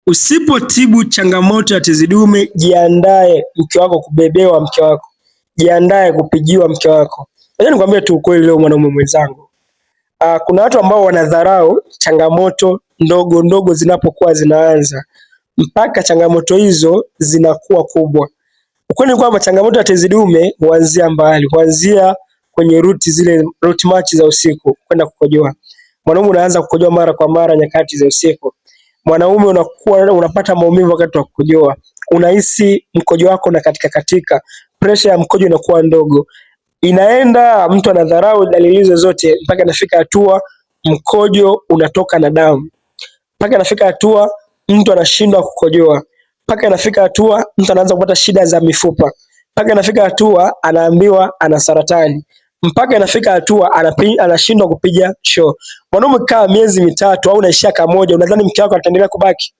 Usipotibu changamoto ya tezi dume, jiandae mke wako kubebewa mke wako. Jiandae kupigiwa mke wako. Ngoja nikwambie tu ukweli leo mwanaume mwenzangu. Kuna watu ambao wanadharau changamoto ndogo ndogo zinapokuwa zinaanza mpaka changamoto hizo zinakuwa kubwa. Ukweli ni kwamba changamoto ya tezi dume huanzia mbali, huanzia kwenye root march za usiku kwenda kukojoa. Mwanaume unaanza kukojoa mara kwa mara nyakati za usiku. Mwanaume unapata maumivu wakati wa kukojoa. Unahisi mkojo wako na katika, pressure ya mkojo inakuwa ndogo. Inaenda mtu anadharau dalili hizo zote mpaka inafika hatua mkojo unatoka na damu. Mpaka inafika hatua mtu anashindwa kukojoa. Mpaka inafika hatua mtu anaanza kupata shida za mifupa. Mpaka inafika hatua anaambiwa ana saratani. Mpaka inafika hatua anashindwa kupiga choo. Mwanaume kaa miezi mitatu au unaishia kama moja, unadhani mke wako ataendelea kubaki?